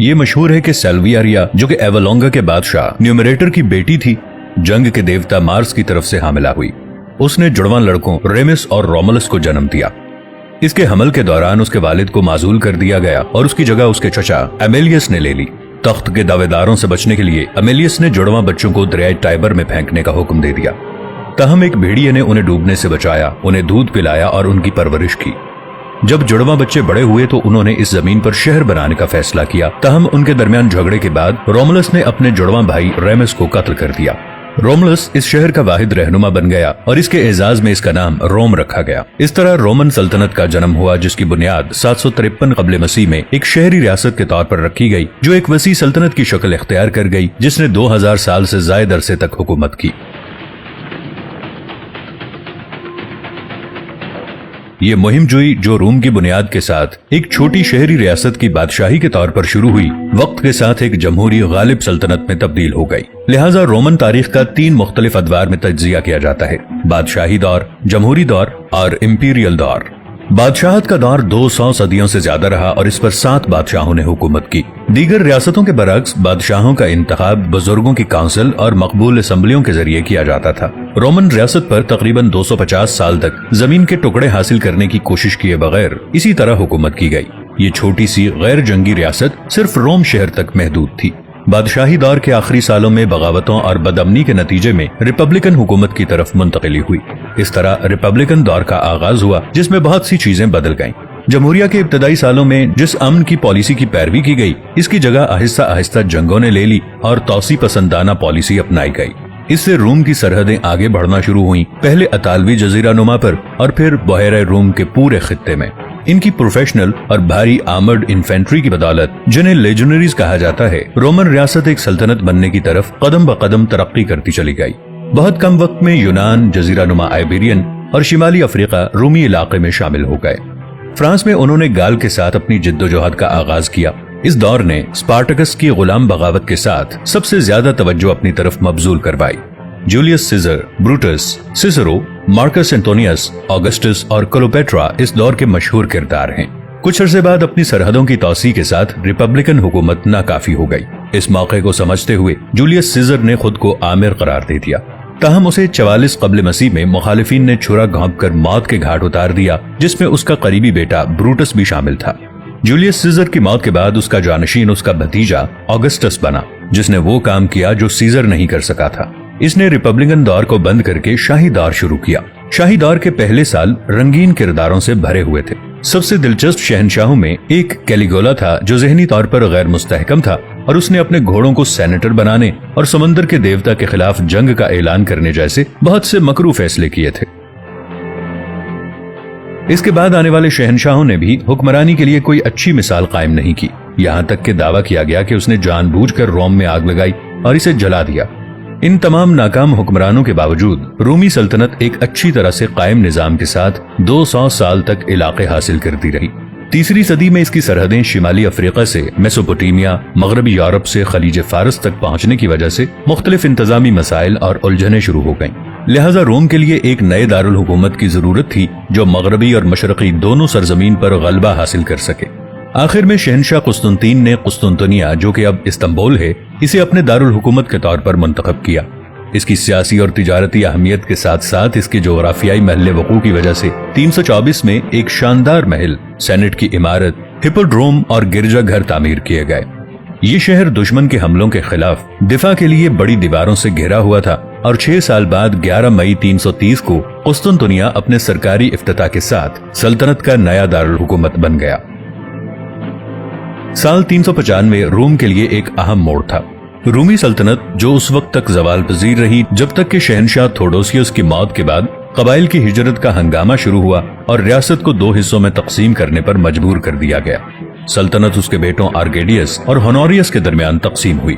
یہ مشہور ہے کہ سیلویاریا جو کہ ایولونگا کے بادشاہ نیومریٹر کی بیٹی تھی، جنگ کے دیوتا مارس کی طرف سے حاملہ ہوئی۔ اس نے جڑواں لڑکوں ریمس اور رومولس کو جنم دیا۔ اس کے حمل کے دوران اس کے والد کو معزول کر دیا گیا اور اس کی جگہ اس کے چچا ایمیلیس نے لے لی۔ تخت کے دعویداروں سے بچنے کے لیے ایمیلیس نے جڑواں بچوں کو دریائے ٹائبر میں پھینکنے کا حکم دے دیا۔ تاہم ایک بھیڑیے نے انہیں ڈوبنے سے بچایا، انہیں دودھ پلایا اور ان کی پرورش کی۔ جب جڑواں بچے بڑے ہوئے تو انہوں نے اس زمین پر شہر بنانے کا فیصلہ کیا۔ تاہم ان کے درمیان جھگڑے کے بعد رومولس نے اپنے جڑواں بھائی ریمس کو قتل کر دیا۔ رومولس اس شہر کا واحد رہنما بن گیا اور اس کے اعزاز میں اس کا نام روم رکھا گیا۔ اس طرح رومن سلطنت کا جنم ہوا، جس کی بنیاد 753 قبل مسیح میں ایک شہری ریاست کے طور پر رکھی گئی، جو ایک وسیع سلطنت کی شکل اختیار کر گئی، جس نے 2000 سال سے زائد عرصے تک حکومت کی۔ یہ مہم جوئی جو روم کی بنیاد کے ساتھ ایک چھوٹی شہری ریاست کی بادشاہی کے طور پر شروع ہوئی، وقت کے ساتھ ایک جمہوری غالب سلطنت میں تبدیل ہو گئی۔ لہٰذا رومن تاریخ کا 3 مختلف ادوار میں تجزیہ کیا جاتا ہے: بادشاہی دور، جمہوری دور اور امپیریل دور۔ بادشاہت کا دور 200 صدیوں سے زیادہ رہا اور اس پر 7 بادشاہوں نے حکومت کی۔ دیگر ریاستوں کے برعکس بادشاہوں کا انتخاب بزرگوں کی کونسل اور مقبول اسمبلیوں کے ذریعے کیا جاتا تھا۔ رومن ریاست پر تقریباً 250 سال تک زمین کے ٹکڑے حاصل کرنے کی کوشش کیے بغیر اسی طرح حکومت کی گئی۔ یہ چھوٹی سی غیر جنگی ریاست صرف روم شہر تک محدود تھی۔ بادشاہی دور کے آخری سالوں میں بغاوتوں اور بدامنی کے نتیجے میں ریپبلکن حکومت کی طرف منتقلی ہوئی۔ اس طرح ریپبلکن دور کا آغاز ہوا، جس میں بہت سی چیزیں بدل گئیں۔ جمہوریہ کے ابتدائی سالوں میں جس امن کی پالیسی کی پیروی کی گئی، اس کی جگہ آہستہ آہستہ جنگوں نے لے لی اور توسیع پسندانہ پالیسی اپنائی گئی۔ اس سے روم کی سرحدیں آگے بڑھنا شروع ہوئیں، پہلے اطالوی جزیرہ نما پر اور پھر بحیرہ روم کے پورے خطے میں۔ ان کی پروفیشنل اور بھاری آرمرڈ انفینٹری کی بدولت، جنہیں لیجنریز کہا جاتا ہے، رومن ریاست ایک سلطنت بننے کی طرف قدم بقدم ترقی کرتی چلی گئی۔ بہت کم وقت میں یونان، جزیرہ نما آئیبیرین اور شمالی افریقہ رومی علاقے میں شامل ہو گئے۔ فرانس میں انہوں نے گال کے ساتھ اپنی جدوجہد کا آغاز کیا۔ اس دور نے اسپارٹکس کی غلام بغاوت کے ساتھ سب سے زیادہ توجہ اپنی طرف مبذول کروائی۔ Julius Caesar, Brutus, Cicero, Marcus Antonius, Augustus اور کلوپیٹرا اس دور کے مشہور کردار ہیں۔ کچھ عرصے بعد اپنی سرحدوں کی توسیع کے ساتھ ریپبلکن حکومت ناکافی ہو گئی۔ اس موقع کو سمجھتے ہوئے جولیس سیزر نے خود کو آمر قرار دے دیا۔ تاہم اسے 44 قبل مسیح میں مخالفین نے چھرا گھونپ کر موت کے گھاٹ اتار دیا، جس میں اس کا قریبی بیٹا بروٹس بھی شامل تھا۔ جولیس سیزر کی موت کے بعد اس کا جانشین اس کا بھتیجا آگسٹس بنا، جس نے وہ کام کیا جو سیزر نہیں کر سکا تھا۔ اس نے ریپبلکن دور کو بند کر کے شاہی دور شروع کیا۔ شاہی دور کے پہلے سال رنگین کرداروں سے بھرے ہوئے تھے۔ سب سے دلچسپ شہنشاہوں میں ایک کیلیگولا تھا، جو ذہنی طور پر غیر مستحکم تھا اور اس نے اپنے گھوڑوں کو سینیٹر بنانے اور سمندر کے دیوتا کے خلاف جنگ کا اعلان کرنے جیسے بہت سے مکروہ فیصلے کیے تھے۔ اس کے بعد آنے والے شہنشاہوں نے بھی حکمرانی کے لیے کوئی اچھی مثال قائم نہیں کی، یہاں تک کہ دعویٰ کیا گیا کہ اس نے جان بوجھ کر روم میں آگ لگائی اور اسے جلا دیا۔ ان تمام ناکام حکمرانوں کے باوجود رومی سلطنت ایک اچھی طرح سے قائم نظام کے ساتھ 200 سال تک علاقے حاصل کرتی رہی۔ تیسری صدی میں اس کی سرحدیں شمالی افریقہ سے میسوپوٹیمیا، مغربی یورپ سے خلیج فارس تک پہنچنے کی وجہ سے مختلف انتظامی مسائل اور الجھنیں شروع ہو گئیں۔ لہٰذا روم کے لیے ایک نئے دارالحکومت کی ضرورت تھی جو مغربی اور مشرقی دونوں سرزمین پر غلبہ حاصل کر سکے۔ آخر میں شہنشاہ قسطنطین نے قسطنطنیہ، جو کہ اب استنبول ہے، اسے اپنے دارالحکومت کے طور پر منتخب کیا۔ اس کی سیاسی اور تجارتی اہمیت کے ساتھ ساتھ اس کے جغرافیائی محل وقوع کی وجہ سے 324 میں ایک شاندار محل، سینٹ کی عمارت، ہپوڈروم اور گرجا گھر تعمیر کیے گئے۔ یہ شہر دشمن کے حملوں کے خلاف دفاع کے لیے بڑی دیواروں سے گھرا ہوا تھا اور 6 سال بعد 11 مئی 330 کو قسطنطنیہ اپنے سرکاری افتتاح کے ساتھ سلطنت کا نیا دارالحکومت بن گیا۔ سال 395 روم کے لیے ایک اہم موڑ تھا۔ رومی سلطنت جو اس وقت تک زوال پذیر رہی جب تک کہ شہنشاہ تھوڈوسیوس کی موت کے بعد قبائل کی ہجرت کا ہنگامہ شروع ہوا اور ریاست کو 2 حصوں میں تقسیم کرنے پر مجبور کر دیا گیا۔ سلطنت اس کے بیٹوں آرکیڈیس اور ہونوریس کے درمیان تقسیم ہوئی۔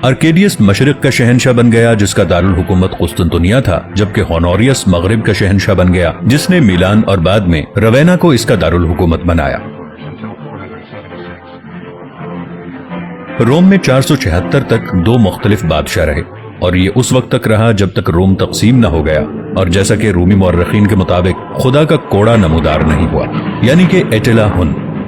آرکیڈیس مشرق کا شہنشاہ بن گیا جس کا دارالحکومت قسطنطنیہ تھا، جبکہ ہونوریس مغرب کا شہنشاہ بن گیا جس نے میلان اور بعد میں روینا کو اس کا دارالحکومت بنایا۔ روم میں 476 تک 2 مختلف بادشاہ رہے اور یہ اس وقت تک رہا جب تک روم تقسیم نہ ہو گیا، اور جیسا کہ رومی مورخین کے مطابق خدا کا کوڑا نمودار نہیں ہوا، یعنی کہ ایٹلا ہن۔